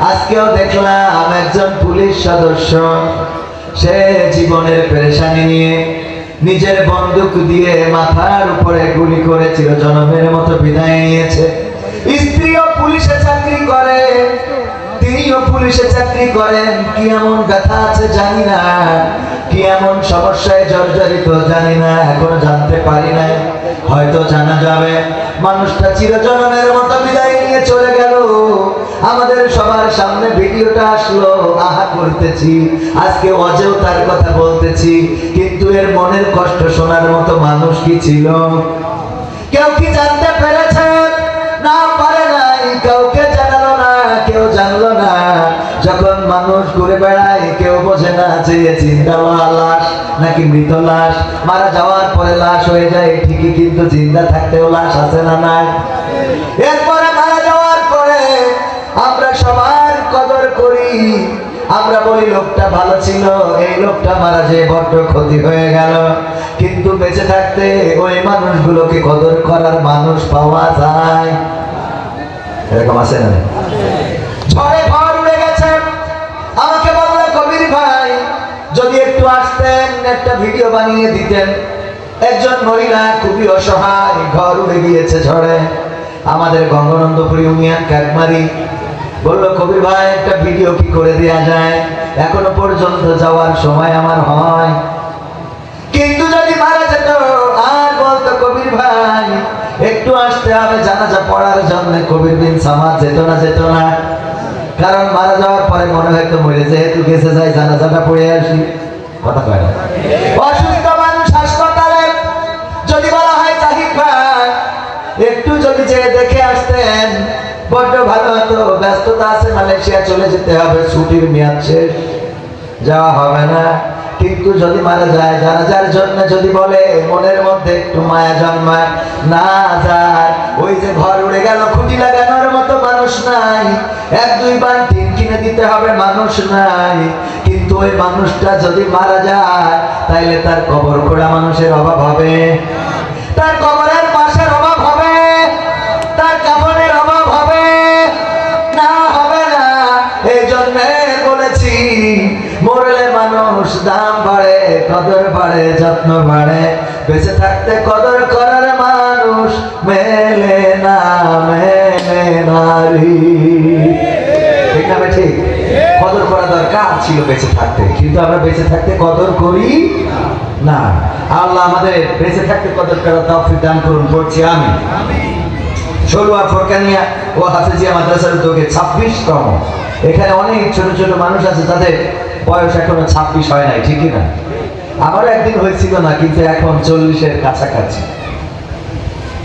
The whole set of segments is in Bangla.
আজকেও দেখলাম একজন পুলিশ সদস্য, সে জীবনের পেরেশানি নিয়ে নিজের বন্দুক দিয়ে মাথার উপরে গুলি করে চিরজনমের মতো বিদায় নিয়েছে। স্ত্রীও পুলিশে চাকরি করে, তিনিও পুলিশে চাকরি করেন। কি এমন ব্যথা আছে জানি না, কি এমন সমস্যায় জর্জরিত জানি না, এখনো জানতে পারি না। হয়তো জানা যাবে। মানুষটা চিরজনমের মতো বিদায় নিয়ে চলে গেল, আমাদের সবার সামনে ভিডিওটা আসলো, আহা করতেছি, আজকে অজেও তার কথা বলতেছি, কিন্তু এর মনের কষ্ট শোনার মতো মানুষ কি ছিল? কেউ কি জানতে পেরেছে? না, পারে নাই। কাউকে জানালো না, কেউ জানলো না। যখন মানুষ ঘুরে বেড়ায় কেউ বোঝে না যে জিন্দা লাশ নাকি মৃত লাশ। মারা যাওয়ার পরে লাশ হয়ে যায় ঠিকই, কিন্তু জিন্দা থাকতেও লাশ আছে না নাই? এরপরে মারা যাওয়ার পরে আমরা সবার কদর করি, আমরা বলি লোকটা ভালো ছিল, এই লোকটা মারা যেয়ে বড্ড ক্ষতি হয়ে গেল। কিন্তু বেঁচে থাকতে ওই মানুষগুলোকে কদর করার মানুষ পাওয়া যায়? এরকম আছে না? ঝড়ে ঘর উড়ে গেছে, আমাকে বললো কবির ভাই যদি একটু আসতেন, একটা ভিডিও বানিয়ে দিতেন। একজন মহিলা খুবই অসহায়, ঘর উড়ে গিয়েছে ঝড়ে, আমাদের গঙ্গানন্দপুর ইউনিয়ন কাকমারি। বললো কবির ভাই একটা ভিডিও কি করে দেয়া যায়? এখনো পর্যন্ত যাওয়ার সময় আমার হয়, কিন্তু যদি মারা যেত আর বলতো কবির ভাই একটু আসতে হবে জানাজা পড়ার জন্য, কবির বিন সামাদ যেত না। কারণ মারা যাওয়ার পরে মনে হয়তো মরে যেহেতু গেছে, যাই জানাজাটা পড়ে আসি। কথা কয় না? অসুস্থ মানুষ হাসপাতালে যদি বলা হয় জাহিদ ভাই একটু যদি যেয়ে দেখে আসতেন বড্ড ভালো হতো, ব্যস্ততা আছে, মালয়েশিয়া চলে যেতে হবে, ছুটির মেয়াদ শেষ, যাওয়া হবে না। কিন্তু যদি মারা যায় জানাজার জন্য যদি বলে মনের মধ্যে একটু মায়া জন্মায় না যায়। ওই যে ঘর উড়ে গেল, খুঁটি লাগানোর মতো মানুষ নাই, এক দুই বার টিন কিনে দিতে হবে মানুষ নাই। কিন্তু ওই মানুষটা যদি মারা যায় তাইলে তার কবর খোঁড়া মানুষের অভাব হবে, তার কবরের পাশের অভাব হবে, তার কাফনের অভাব হবে না? হবে না। এই জন্য বলেছি মরলে মানুষ দাম বাড়ে, কদর বাড়ে, যত্ন বাড়ে। বেঁচে থাকতে কদর করার মানুষ মেলে না, মেলে নারী। ঠিক না? ঠিক। কদর করা দরকার ছিল বেঁচে থাকতে, কিন্তু আমরা বেঁচে থাকতে কদর করি না। আল্লাহ আমাদের বেঁচে থাকতে কদর করার তৌফিক দান করুন, পড়ছি আমি। ষোলোয়া ফরকানিয়া ও হাফেজিয়া মাদ্রাসার উদ্যোগে 26তম। এখানে অনেক ছোট ছোট মানুষ আছে তাদের বয়স এখনো 26 হয় নাই, ঠিক না? আমারও একদিন হয়েছিল না, কিন্তু এখন 40-এর কাছাকাছি,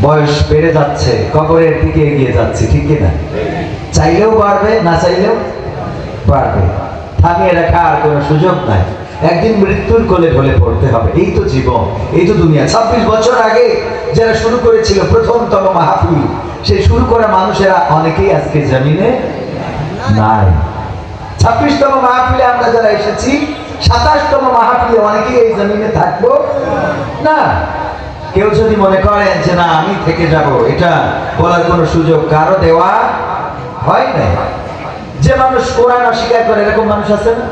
বয়স বেড়ে যাচ্ছে, কবরের দিকে এগিয়ে যাচ্ছে, ঠিক না? চাইলেও বাড়বে, না চাইলেও বাড়বে, থামিয়ে রাখার কোনো সুযোগ নাই। একদিন মৃত্যুর কোলে ঢলে পড়তে হবে। এই তো জীবন, এই তো দুনিয়া। 26 বছর আগে যারা শুরু করেছিল প্রথমতম মাহফিল, সেই শুরু করা মানুষেরা অনেকেই আজকে জমিনে নাই। 26তম মাহফিলে আমরা যারা এসেছি, 27তম মাহফিলে অনেকেই এই জমিনে থাকবো না। কেউ যদি মনে করেন যে না আমি থেকে যাব, এটা বলার কোনো সুযোগ কারো দেওয়া হয় নাই। যে মানুষ কোরআন অস্বীকার করে এরকম মানুষ আছে না?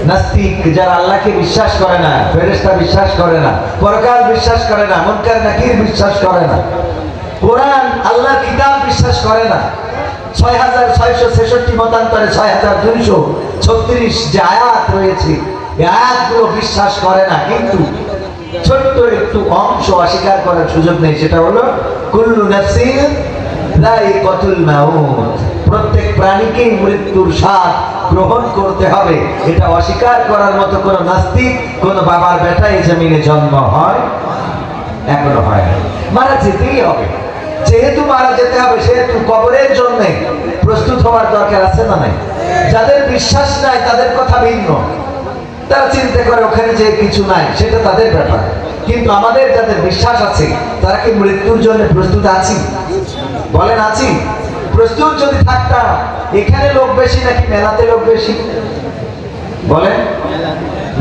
নাস্তিক, যারা আল্লাহকে বিশ্বাস করে না, ফেরেশতা বিশ্বাস করে না, পরকাল বিশ্বাস করে না, মুনকার নাকির বিশ্বাস করে না, কোরআন আল্লাহর কিতাব বিশ্বাস করে না, 6666 মতান্তরে 6236 যে আয়াত রয়েছে এই আয়াতগুলো বিশ্বাস করে না। কিন্তু ছোট্ট একটু অংশ অস্বীকার করার সুযোগ নেই, সেটা হলো কুল্লু নাফসিন যায়িকাতুল মাউত, প্রত্যেক প্রাণীকেই মৃত্যুর স্বাদ গ্রহণ করতে হবে। এটা অস্বীকার করার মতো কোন নাস্তিক, কোন বাবার বেটাই জমিনে জন্ম হয় এখনো হয় না। মারা যেতেই হবে, যেহেতু মারা যেতে হবে সেহেতু কবরের জন্য প্রস্তুত হওয়ার দরকার আছে না নাই? যাদের বিশ্বাস নাই তাদের কথা ভিন্ন, তারা চিন্তা করে ওখানে যে কিছু নাই, সেটা তাদের ব্যাপার। কিন্তু আমাদের যাদের বিশ্বাস আছে তারা কি মৃত্যুর জন্য প্রস্তুত আছি? বলেন আছি? প্রস্তুত যদি থাকতাম এখানে লোক বেশি নাকি মেলাতে লোক বেশি? বলেন,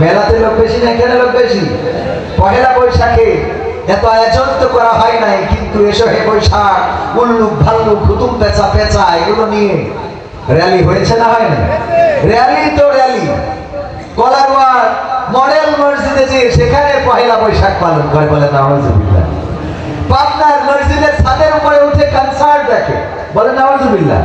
মেলাতে লোক বেশি না এখানে লোক বেশি? পহেলা বৈশাখে এত আয়োজন তো করা হয় নাই, কিন্তু এসো হে বৈশাখ, উল্লুক ভাল্লুক হুতুম পেঁচা পেঁচা এগুলো নিয়ে র্যালি হয়েছে না হয়নি? র্যালি তো র্যালি। কলারওয়ার মডেল মসজিদে যে সেখানে পহেলা বৈশাখ পালন করে, বলে নাউজুবিল্লাহ। পাবনার মসজিদের ছাদের উপরে উঠে কনসার্ট দেখে, বলে নাউজুবিল্লাহ।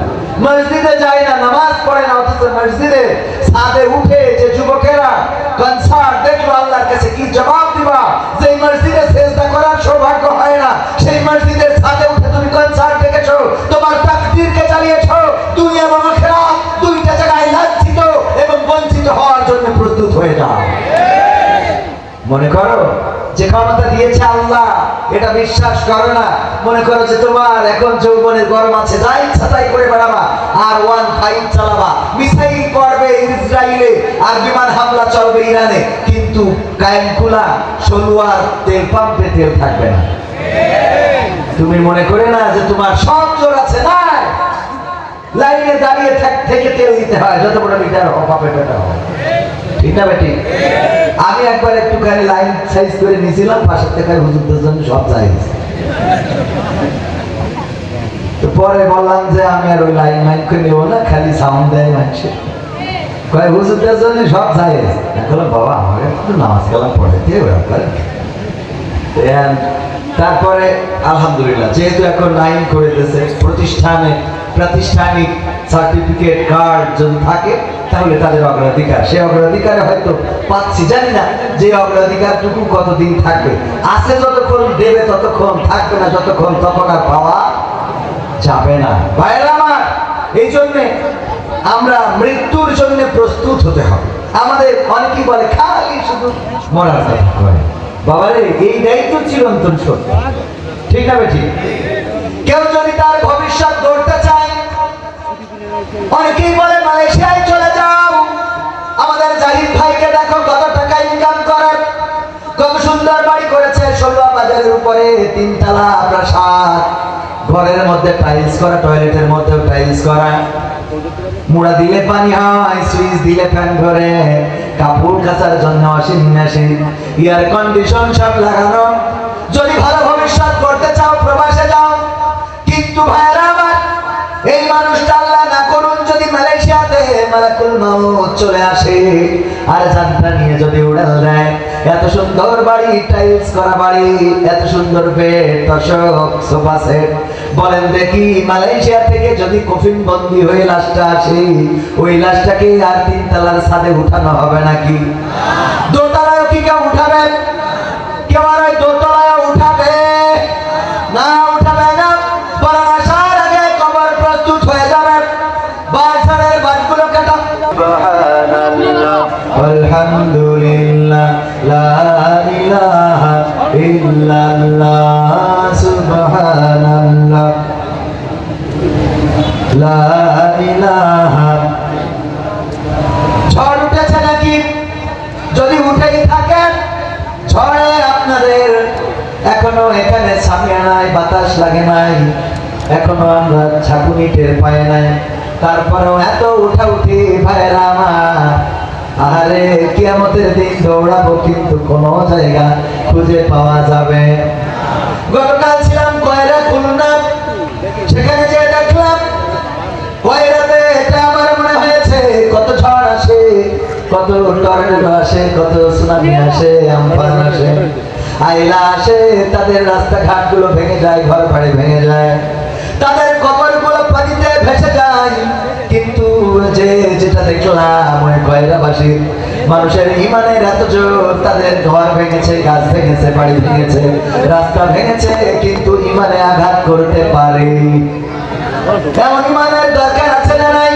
মসজিদে যায় না, নামাজ পড়ে না, অথচ মসজিদে ছাদে উঠে যে যুবকেরা কনসার্ট দেখলো, আল্লাহর কাছে কি জবাব দিবা? যে মসজিদে সিজদা করার সৌভাগ্য হয় না, সেই মসজিদের ছাদে উঠে তুমি কনসার্ট দেখেছো, তোমার তাকদীরকে জ্বালিয়েছো। দুনিয়া এবং আখিরাত দুইটা জায়গায় লাঞ্ছিত এবং বঞ্চিত হওয়ার জন্য প্রস্তুত হয়ে যাও। মনে করো যে ক্ষমতা দিয়েছে আল্লাহ, এটা বিশ্বাস করো না। মনে করো যে তোমার এখন যৌবনের গরম আছে, যা ইচ্ছা তাই করে বেড়াবা, আর 15 চালাবা, মিসাইল পড়বে ইসরায়েলে, আর বিমান হামলা চলবে ইরানে, কিন্তু কায়েমকুলা সলুয়ার তেল পাম্পে তেল থাকবে না। তুমি মনে করে না যে তোমার সব জোর আছে? না, লাইনে দাঁড়িয়ে থেকে তেল দিতে হয়, যত বড় লিটার হোক বা পেটা হোক। ঠিক না বেটি? আমি একবার একটুখানি লাইন সাইজ করে নিয়েছিলাম, পাশের থেকে হুজুরদের জন্য সব যাই। তো পরে বললাম যে আমি আর ওই লাইন মাইন করে নেবো না, খালি সাউন্ড দেয় মানুষের, কয় হুজুরদের জন্য সব যাই। বললাম বাবা আমাকে একটু নামাজ কালাম পড়ে দিয়ে ওরা করে। তারপরে আলহামদুলিল্লাহ, যেহেতু এখন লাইন করে দিয়েছে, প্রাতিষ্ঠানিক সার্টিফিকেট কার্ড যদি থাকে তাহলে তাদের অগ্রাধিকার, সে অগ্রাধিকারে হয়তো পাচ্ছি, জানি না যে অগ্রাধিকারটুকু কতদিন থাকবে। আছে যতক্ষণ দেবে ততক্ষণ, থাকবে না যতক্ষণ, তখন আর পাওয়া যাবে না। ভাইরা আমার, এই জন্যে আমরা মৃত্যুর জন্য প্রস্তুত হতে হবে। আমাদের অনেকেই বলে খালি শুধু মরার কথা করে, বাবারে এইটাই তো চিরন্তন সত্য। ঠিক না বেঠি? কেউ যদি তার ভবিষ্যৎ গড়তে চায়, অনেকেই বলে মালয়েশিয়ায় চলে যাও। আমাদের জাহিদ ভাইকে দেখো কত টাকা ইনকাম করে, কত সুন্দর বাড়ি করেছে ষোলোয়া বাজারের উপরে, 3 তলা প্রাসাদ, ঘরের মধ্যে টাইলস করা, টয়লেটের মধ্যেও টাইলস করা, মুড়া দিলে পানি হয়, সুইচ দিলে ফ্যান ঘরে, কাপড় কাচার জন্য ওয়াশিং মেশিন, এয়ার কন্ডিশন সব লাগানো। যদি ভালো ভবিষ্যৎ করতে চাও প্রবাসে যাও। কিন্তু ভাইরা আমার, এই মানুষটা আল্লাহ না করুন যদি মালয়েশিয়াতে মালাকুল মাউত চলে আসে আর জানটা নিয়ে যদি উড়াল দেয়, এত সুন্দর বাড়ি, টাইলস করা বাড়ি, এত সুন্দর বেড, তোশক, সোফা সেট, বলেন দেখি মালয়েশিয়া থেকে যদি কফিন বন্দি হয়ে লাশটা আসে, ওই লাশটাকে আর 3 তলার ছাদে উঠানো হবে নাকি? দোতলায় কি কেউ উঠাবে? কেউ আর ওই দোতলায় উঠাবে না? উঠাবে না। বরং আসার আগে কবর প্রস্তুত হয়ে যাবে, বাজারের বাড়িগুলো কাটা। সুবহানাল্লাহ আলহামদুলিল্লাহ লা ইলাহা ইল্লাল্লাহ, সুবহানাল্লাহ লা ইলাহা। ঝড় উঠেছে নাকি? যদি উঠেই থাকে, ঝড়ে আপনাদের এখনো এখানে ছামিয়া নাই, বাতাস লাগে নাই, এখনো আমরা ঝাঁকুনি টের পাই নাই, তারপরেও এত উঠাউঠি ভাইরা আমার। আরে কিয়ামতের দিন দৌড়াবো, কিন্তু কোনো জায়গা খুঁজে পাওয়া যাবে। গতকাল ছিলাম কয়রা খুলনা, সেখানে যে দেখলাম কয়রাতে, এটা আমার মনে হয়েছে কত ঝড় আসে, কত টর্নেডো আসে, কত সুনামি আসে, আমফান আসে, আইলা আসে, তাদের রাস্তাঘাট গুলো ভেঙে যায়, ঘর বাড়ি ভেঙে যায়, তাদের কবর গুলো পানিতে ভেসে যায়। কিন্তু যেটা দেখলাম ওই কয়রাবাসী মানুষের ইমানের এত জোর, তাদের ঘর ভেঙেছে, গাছ ভেঙেছে, বাড়ি ভেঙেছে, রাস্তা ভেঙেছে, কিন্তু ইমানে আঘাত করতে পারে। এমন ইমানের দরকার আছে না নাই?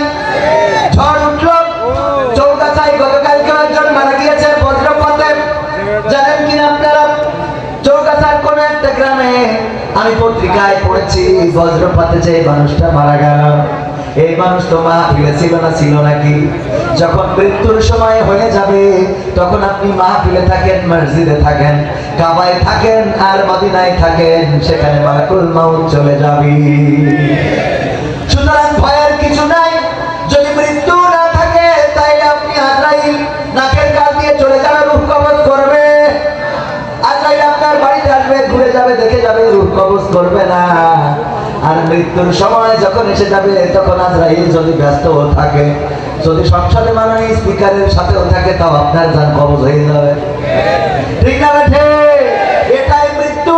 ঝড় উঠলো চৌগাছায়, গতকালকে একজন মারা গিয়েছে বজ্রপাতে, জানেন কিনা আপনারা? চৌগাছার কোন একটা গ্রামে আমি পত্রিকায় পড়েছি, বজ্রপাতে যে মানুষটা মারা গেল, এই মানুষ তো মাহফিলে ছিল না, ছিল নাকি? যখন মৃত্যুর সময় হয়ে যাবে, তখন আপনি মাহফিলে থাকেন, মসজিদে থাকেন, কাবায় থাকেন, আর মদিনায় থাকেন, সেখানে মালাকুল মাউত চলে যাবে। সুতরাং ভয়ের কিছু নাই। যদি মৃত্যু না থাকে, তাইলে আপনি আজরাইল নাকের কান দিয়ে চলে যাবে, রূহ কবজ করবে। আজরাইল আপনার বাড়িতে আসবে, ঘুরে যাবে, দেখে যাবে, রূহ কবজ করবে না। আর মৃত্যুর সময় যখন এসে যাবে তখন আজরাইল যদি ব্যস্ত থাকে, যদি সংসদে মাননীয় স্পিকারের সাথেও থাকে, তাও আপনার জান কবজ হয়ে যাবে। ঠিক না বেঠে? এটাই মৃত্যু।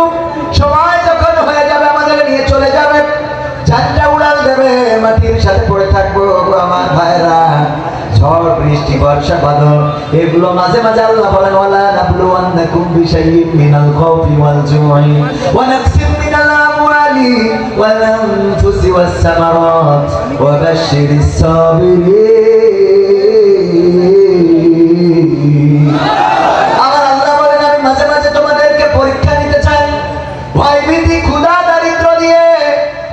সময় যখন হয়ে যাবে আমাদের নিয়ে চলে যাবে, জানটা উড়াল দেবে, মাটির সাথে পড়ে থাকবো। আমার ভাইরা, ঝড় বৃষ্টি বর্ষা বাদল এগুলো মাঝে মাঝে আল্লাহ বলেন ওয়ালা নাবলুওয়ান্নাকুম বিশাইইন মিনাল খাউফি ওয়াল জুই ওয়া নাকসিম মিনাল আমওয়ালি ওয়াল আনফুসি ওয়াস সামারাত ওয়া বাশশিরিস সাবিরিন। আমার আল্লাহ বলেন আমি মাঝে মাঝে তোমাদেরকে পরীক্ষা নিতে চাই, ভয় ভীতি ক্ষুধা দারিদ্র দিয়ে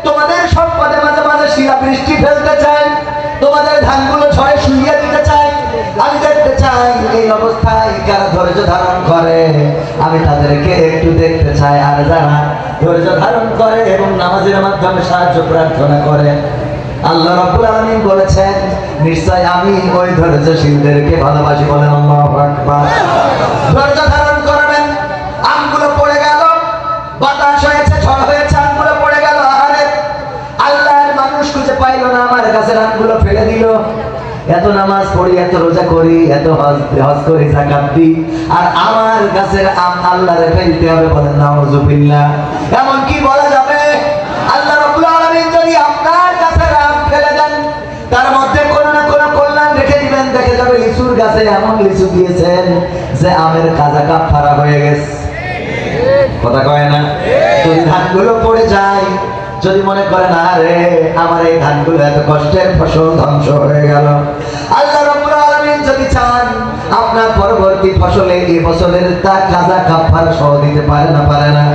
তোমাদের সম্পদে মাঝে মাঝে শিলা বৃষ্টি ফেলতে চাই, তোমাদের ধানগুলো ঝড়ে শুইয়ে দিতে চাই। আমি দেখতে চাই এই অবস্থায় কারা ধৈর্য ধারণ করে, আমি তাদেরকে একটু দেখতে চাই। আর যারা ধৈর্য ধারণ করে এবং নামাজের মাধ্যমে সাহায্য প্রার্থনা করে, আল্লাহ রাব্বুল আলামিন বলেছেন নিশ্চয় আমি ওই ধৈর্যশীলদেরকে ভালোবাসি। বলেন আল্লাহু আকবার। ধৈর্য ধারণ করবেন। আমগুলো পড়ে গেল, বাতাস হয়েছে, ঝড় হয়েছে, আমগুলো পড়ে গেল। আহারে, আল্লাহর মানুষ খুঁজে পাইল না, আমার কাছে আমগুলো ফেলে দিল। এত নামাজ পড়ি, এত রোজা করি, এত হজ করি, যাকাত দিই, আর আমার গাছের আম আল্লাহরে ফেলতে হবে। বলেন নাউযুবিল্লাহ। এমন কি বলা যাবে? আল্লাহ রাব্বুল আলামিন যদি আপনার গাছের আম ফেলে দেন, তার মধ্যে কোনো না কোনো কল্যাণ রেখে দিবেন। দেখে যাবে লিচুর গাছে এমন লিচু দিয়েছেন যে আমের কাজা কাফারা হয়ে গেছে। কথা কয় না? যদি ধানগুলো পড়ে যায়, যদি মনে করেন আরে আমার এই ধানগুলো এত কষ্টের ফসল ধ্বংস হয়ে গেল, আল্লাহ রাব্বুল আলামিন যদি চান আপনার পরবর্তী ফসলে এই ফসলের তা কাজা কাফারা সহ দিতে পারে না? পারে না?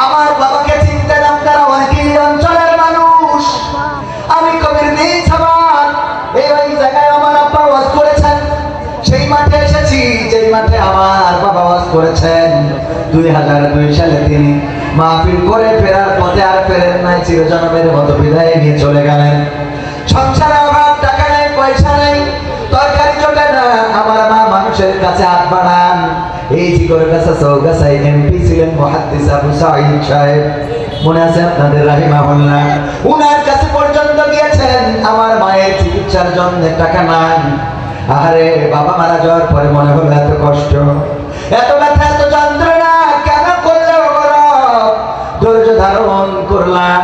আমার বাবাকে চিনতেন আপনারা অনেকেই অঞ্চলের মানুষ। আমি কবির দিন ছাবান এই জায়গায় আমার আব্বা ওয়াজ করেছেন, সেই মাঠে এসেছি যেই মাঠে আমার বাবা ওয়াজ করেছেন। 2002 সালে তিনি মাহফিল করে ফেরার পথে আর ফেরেন নাই, চিরজনমের মতো বিদায় নিয়ে চলে গেলেন। সংসারে অভাব, টাকা নাই, পয়সা নাই, তরকারি জোটে না। আমার মা মানুষের কাছে হাত বাড়ান। এই জিগরগাছা চৌগাছায় এমপি ছিলেন মুহাদ্দিস আবু সাঈদ সাহেব, মনে আছে আপনাদের? রাহিমাহুল্লাহ। উনার কাছে পর্যন্ত গিয়েছেন আমার মায়ের চিকিৎসার জন্য টাকা নাই। আরে বাবা মারা যাওয়ার পরে মনে হলো এত কষ্ট, এত ব্যথা, এত যন্ত্রণা কেন করলে? ধৈর্য ধারণ করলাম।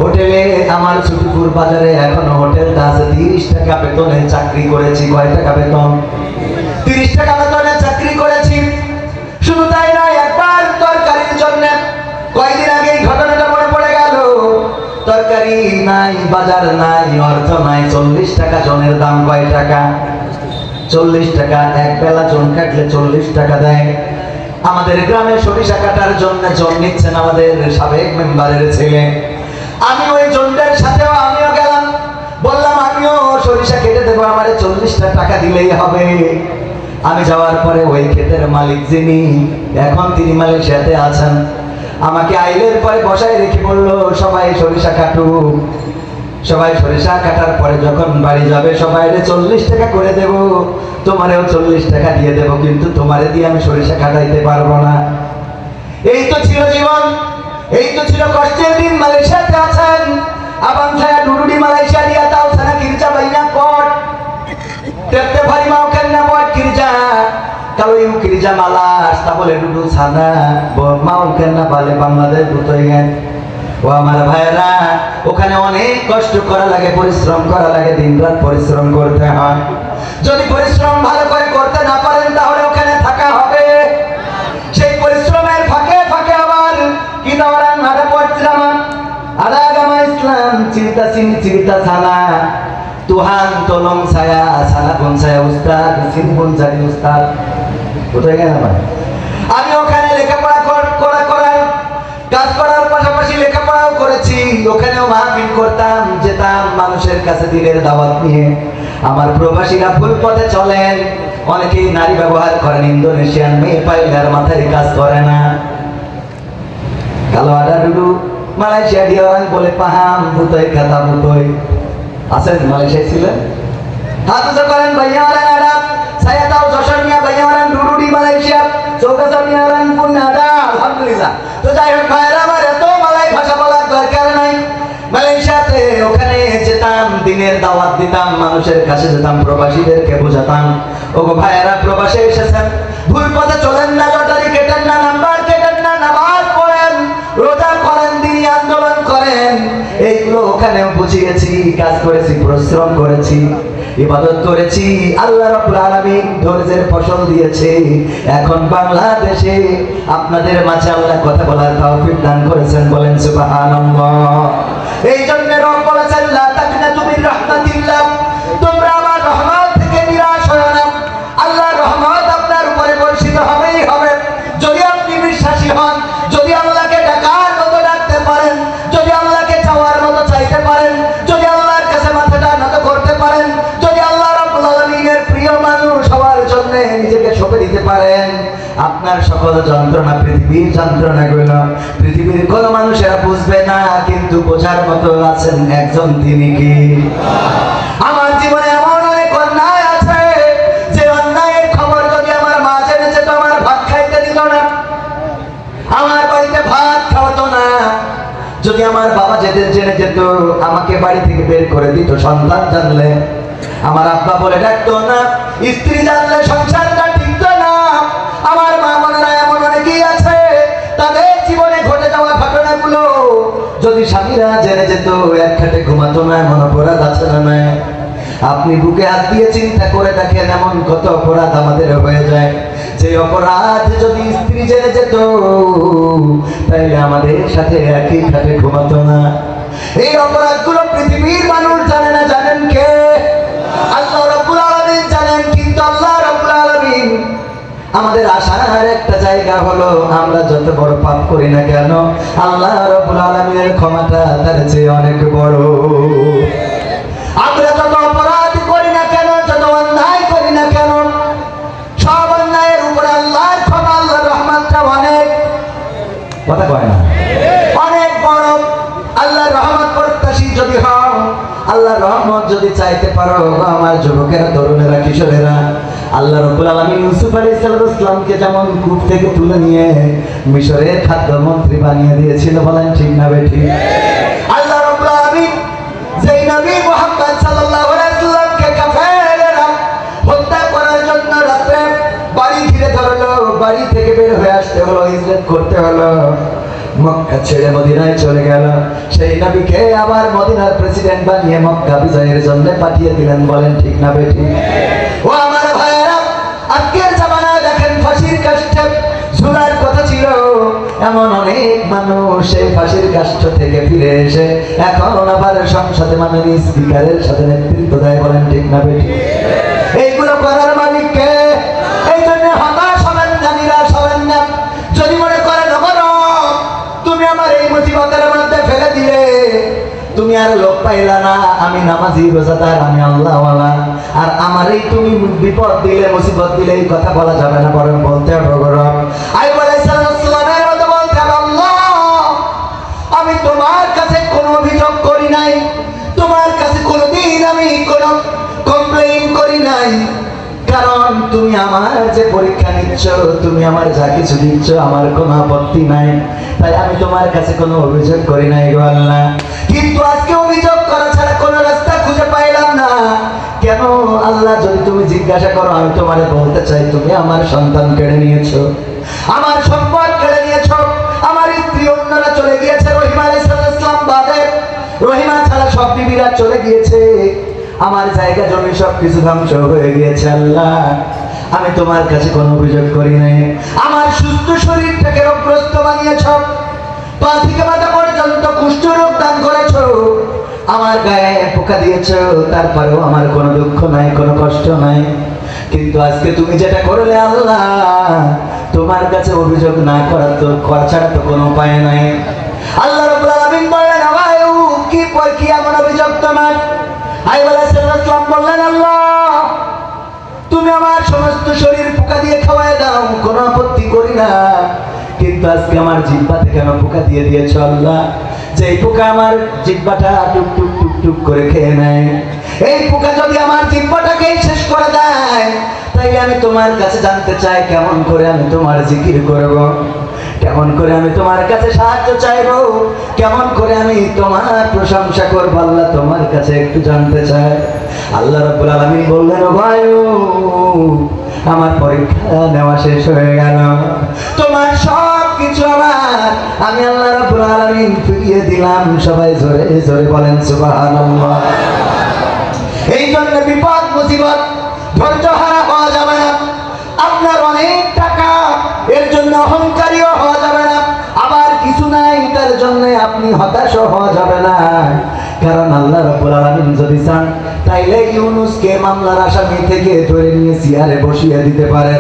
হোটেলে আমার ছুটিপুর বাজারে এখনো হোটেলটা আছে। 30 টাকা বেতনে চাকরি করেছি। কয় টাকা বেতন? 30 টাকা বেতনে চাকরি করেছি। শুধু তাই নয়, একবার তরকারির জন্য কয়েকদিন আগে এই ঘটনাটা মনে পড়ে গেল। তরকারি নাই, বাজার নাই, অর্থ নাই। 40 টাকা জনের দাম। কয় টাকা? 40 টাকা। এক বেলা জন কাটলে 40 টাকা দেয়। আমাদের গ্রামে সরিষা কাটার জন্য জন নিচ্ছেন আমাদের সাবেক মেম্বারের ছেলে। আমি ওই জনদের সাথেও আমিও গেলাম, বললাম আমিও সরিষা কেটে দেবো, আমারে 40টা টাকা দিলেই হবে। আমি যাওয়ার পরে ওই ক্ষেতের মালিক যিনি, এখন তিনি মালয়েশিয়াতে আছেন, আমাকে আইলের পরে বসায় রেখে বললো সবাই সরিষা কাটুক। সবাই সরিষা কাটার পরে যখন বাড়ি যাবে সবাইরে 40 টাকা করে দেব, তোমারেও 40 টাকা দিয়ে দেব, কিন্তু তোমারে দিয়ে আমি সরিষা কাটাইতে পারবো না। এই তো ছিল জীবন, এই তো ছিল কষ্টের দিন। মালয়েশিয়াতে আছেন, আবাং saya dulu di Malaysia, dia tahu sana kerja banyak kot. Tiap-tiap hari mau kena buat kerja. Kalau ibu kerja malas, tak boleh duduk sana. Mau kena balik Bangladesh butuh ingat। ও আমার ভাইরা, ওখানে অনেক কষ্ট করা লাগে, পরিশ্রম করা লাগে, দিনরাত পরিশ্রম করতে হয়। যদি পরিশ্রম ভালো করে করতে না পারেন তাহলে ওখানে থাকা হবে। সেই পরিশ্রমের ফাঁকে ফাঁকে আবার kita orang ada buat drama, ada agama Islam, cerita sana. Tuhan tolong saya, sana pun saya ustaz, di sini pun jadi ustaz. Betul kan apa? আমি ওখানে লেখাপড়া করার কাজ করার পাশাপাশি লেখাপড়াও করেছি। ওখানেও মাহফিল করতাম, যেতাম মানুষের কাছে দিনের দাওয়াত নিয়ে। আমার প্রবাসীরা ভুল পথে চলেন, অনেকেই নারী ব্যবহার করেন, ইন্দোনেশিয়ান মেয়ে পাইলে আর মাথায় কাজ করে না। Kalau ada dulu Malaysia dia orang boleh paham butoy kata butoy. Asal di Malaysia ছিলেন? Satu sekarang banyak orang ada. Saya tahu sosoknya banyak orang dulu di Malaysia. Soga-soga orang pun ada, alhamdulillah. তো যাই হোক ভাইরা, আমার এত মালাই ভাষা বলার দরকার নাই। দিনের দাওয়াত দিতাম, মানুষের কাছে যেতাম, প্রবাসীদেরকে বোঝাতাম, ওগো ভাইয়েরা প্রবাসে এসেছেন, ভুল পথে চলেন না, লটারি কেটেন না, নাম্বার কেটেন না, নামাজ পড়েন, রোজা করেন, দিনী আন্দোলন করেন। এইগুলো ওখানেও বুঝিয়েছি, কাজ করেছি, পরিশ্রম করেছি, ইবাদত করেছি। আল্লাহ রাব্বুল আলামিন ধৈর্যের ফসল দিয়েছে। এখন বাংলাদেশে আপনাদের মাঝে আল্লাহ কথা বলার তৌফিক দান করেছেন, বলেন সুবহানাল্লাহ। এই জন্য রব বলেছেন, লা তাকনাতু মির রাহমাতিল্লাহ, তোমরা আমার রহমত থেকে নিরাশ হয়ো না। আল্লাহর রহমত আপনার উপরে বর্ষিত হবেই হবে যদি আপনি বিশ্বাসী হন, যদি আল্লাহকে ডাকার মতো ডাকতে পারেন, যদি আল্লাহকে চাওয়ার মতো চাইতে পারেন, যদি আল্লাহর কাছে মাথাটা নত করতে পারেন, যদি আল্লাহ রাব্বুল আলামিনের প্রিয় মানুষ হওয়ার জন্য নিজেকে সঁপে দিতে পারেন। আপনার সকল যন্ত্রণা, পৃথিবীর যন্ত্রণাগুলো পৃথিবীর কোনো মানুষেরা বুঝবে না, কিন্তু বোঝার মতো আছেন একজন, তিনি কি? আমার জীবনে এমন অনেক অন্যায় আছে যে অন্যায়ের খবর যদি আমার মা জেনে যেত, আমার ভাত খাইতে দিত না, আমার বাড়িতে ভাত খাওয়াতো না। যদি আমার বাবা জেনে যেত, আমাকে বাড়ি থেকে বের করে দিত। সন্তান জানলে আমার আব্বা বলে ডাকতো না, স্ত্রী জানলে সংসারটা টিকতো না। আমার মা বোনেরা এমন অনেকেই আছে, তাদের জীবনে ঘটে যাওয়া ঘটনাগুলো যদি স্বামীরা জেনে যেত, এক খাটে ঘুমাতো না। এমন অপরাধ আছে না নাই? আপনি বুকে হাত দিয়ে চিন্তা করে দেখেন, এমন কত অপরাধ আমাদের হয়ে যায়, যে অপরাধ যদি স্ত্রী জেনে যেত, তাইলে আমাদের সাথে একই খাটে ঘুমাতো না। এই অপরাধগুলো পৃথিবীর মানুষ জানে না। জানেন কে? আল্লাহ রাব্বুল আলামিন জানেন। কিন্তু আল্লাহ রাব্বুল আলামিন আমাদের আশার একটা জায়গা হলো, আমরা যত বড় পাপ করি না কেন, আল্লাহ রাব্বুল আলামিনের ক্ষমাটা তার চেয়ে অনেক বড়। আমরা যত অপরাধ করি না কেন, যত অন্যায় করি না কেন, সব অন্যায়ের উপরে আল্লাহর ক্ষমা, আল্লাহর রহমতটা অনেক, কথা কয় না, অনেক বড়। আল্লাহর রহমত প্রত্যাশী যদি হও, আল্লাহর রহমত যদি চাইতে পারো, আমার যুবকেরা, তরুণেরা, কিশোরেরা, আল্লাহ রাব্বুল আলামিন ইউসুফ আলাইহিস সালামকে যেমন কূপ থেকে তুলে নিয়ে মিশরের খাদ্যমন্ত্রী বানিয়ে দিয়েছিল, বলেন ঠিক না বেঠিক? আল্লাহ রাব্বুল আলামিন যেই নবী মুহাম্মদ সাল্লাল্লাহু আলাইহি ওয়াসাল্লামকে কাফেররা হত্যা করার জন্য রাতে বাড়ি ঘিরে ধরলো, বাড়ি থেকে বের হয়ে আসতে হলো, হিজরত করতে হলো, মক্কা ছেড়ে মদিনায় চলে গেল, সেই নবীকে আবার মদিনার প্রেসিডেন্ট বানিয়ে মক্কা বিজয়ের জন্য পাঠিয়ে দিলেন, বলেন ঠিক না বেঠিক? ও আমার ভাইয়েরা, আজকের জামানায় দেখেন ফাঁসির কাষ্ঠে ঝুলার কথা ছিল, এমন অনেক মানুষ সেই ফাঁসির কাষ্ঠ থেকে ফিরে এসে এখন আবার সংসদে মাননীয় স্পিকারের সাথে নেতৃত্ব দেয়, বলেন ঠিক না বেঠিক? এইগুলো করার মালিক কে? এই জন্য হতাশ হবেন না, নিরাশ হবেন না। যদি মনে করেন তুমি আমার এই মুসিবতের মধ্যে ফেলে দিলে, তুমি আর লোক পাইলা না, আমি নামাজি, রোজাদার, আমি আল্লাহওয়ালা, আর আমার এই তুমি বিপদ দিলে, মুসিবত দিলে, এই কথা বলা যাবে না, বরং বলতে হবে আইয়ুব আলাইহিস সালামের মতো বলতে হবে, আল্লাহ আমি তোমার কাছে কোনো অভিযোগ করি নাই, তোমার কাছে কোনোদিন আমি কোনো কমপ্লেইন করি নাই, কারণ তুমি আমার যে পরীক্ষা নিচ্ছ, তুমি আমার যা কিছু দিচ্ছ, আমার কোনো আপত্তি নাই, তাই আমি তোমার কাছে কোনো অভিযোগ করি নাই গো আল্লাহ। কিন্তু আজকে অভিযোগ করা ছাড়া কোনো রাস্তা খুঁজে পাইলাম না। কেন আল্লাহ? যদি তুমি জিজ্ঞাসা করো, আমি তোমারে বলতে চাই, তুমি আমার সন্তান কেড়ে নিয়েছো, আমার সম্পদ কেড়ে নিয়েছো, আমার স্ত্রী অন্যরা চলে গিয়েছে, রহিমা আলাইহিস সালাম বাদে, রহিমা ছাড়া সব বিবিরা চলে গিয়েছে, আমার জায়গা জমি সব কিছু ধ্বংস হয়ে গিয়েছে। আল্লাহ আমি তোমার কাছে কোনো অভিযোগ করি নাই, আমার সুস্থ শরীরটাকে রোগগ্রস্ত বানিয়েছ, পা থেকে মাথা পর্যন্ত কুষ্ঠ রোগ দান করেছ, আমার গায়ে পোকা দিয়েছ, তারপরেও আমার কোনো দুঃখ নাই, কোনো কষ্ট নাই। কিন্তু আজকে তুমি যেটা করলে আল্লাহ, তোমার কাছে অভিযোগ না করা তো করা ছাড়া তো কোনো উপায় নাই। আল্লাহ রাব্বুল আলামিন বললেন, আইয়ুব কি এমন অভিযোগ তোমার? আইয়ুব আলাইহিস সালাম বললেন, আল্লাহ তুমি আমার সমস্ত শরীর পোকা দিয়ে খাওয়ায় দাও, কোনো আপত্তি করি না, কিন্তু আজকে আমার জিহ্বাতে কেন পোকা দিয়ে দিয়েছো আল্লাহ? যে পোকা আমার জিহ্বাটা টুক টুক টুক টুক করে খেয়ে নেয়, এই পোকা যদি আমার জিহ্বাটাকে শেষ করে দেয়, তাই আমি তোমার কাছে জানতে চাই, কেমন করে আমি তোমার জিকির করব, কেমন করে আমি তোমার কাছে সাহায্য চাইবো, কেমন করে আমি তোমার প্রশংসা করবো আল্লাহ তোমার কাছে একটু জানতে চাই। আল্লাহ রাব্বুল আলামিন বললেন, ও বায়ু, আমার পরীক্ষা নেওয়া শেষ হয়ে গেল, তোমার সব কিছু আমি আল্লাহ রাব্বুল আলামিন ফিরিয়ে দিলাম। সবাই জোরে জোরে বলেন সুবহানাল্লাহ। এই জন্য বিপদ মুসিবত ধৈর্য হারা হওয়া যাবে না। আপনার অনেক টাকা, এর জন্য অহংকারীও হওয়া যাবে না। আবার কিছু নাই, তার জন্য আপনি হতাশ হওয়া যাবে না। কারণ আল্লাহ রাব্বুল আলামিন যদি চান তাইলে ইউনূসকে মামলার আসামি থেকে ধরে নিয়ে চেয়ারে বসিয়ে দিতে পারে।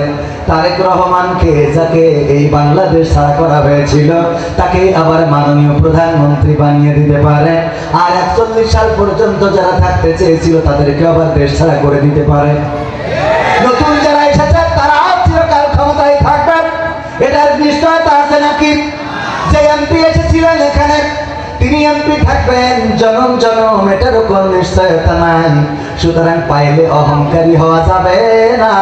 তারেক রহমানকে, যাকে এই বাংলাদেশ ছাড়া করা হয়েছিল, তাকে আবার মাননীয় প্রধানমন্ত্রী বানিয়ে দিতে পারে। আর 41 সাল পর্যন্ত যারা থাকতে চেয়েছিল তাদেরকে আবার দেশ ছাড়া করে দিতে পারে। নতুন যারা এসেছে তারা চিরকাল ক্ষমতায় থাকবেন, এটার নিশ্চয়তা আছে নাকি? যে এমপি এসেছিলেন এখানে, তিনি এমপি থাকবেন জনম জনম, এটারও কোন নিশ্চয়তা নাই। সুতরাং পাইলে অহংকারী হওয়া যাবে না,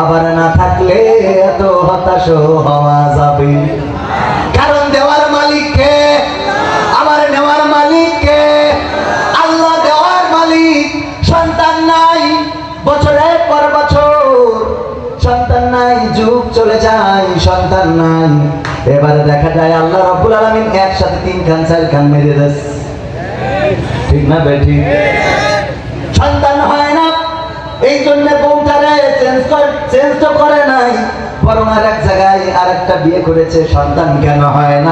আবার না থাকলে এত হতাশ হওয়া যাবে। কারণ দেওয়ার মালিক কে? আমার নেওয়ার মালিক কে? আল্লাহ দেওয়ার মালিক। সন্তান নাই, বছরের পর বছর সন্তান নাই, যুগ চলে যায়, সন্তান নাই। এবারে দেখা যায় আল্লাহ রাব্বুল আলামিন একসাথে 3 খান 4 খান মেরে দেয়, ঠিক না বেঠি? সন্তান হয় না, এই জন্য বউটারে চেঞ্জ তো করে নাই, বরং আর এক জায়গায় আরেকটা বিয়ে করেছে। সন্তান কেন হয় না?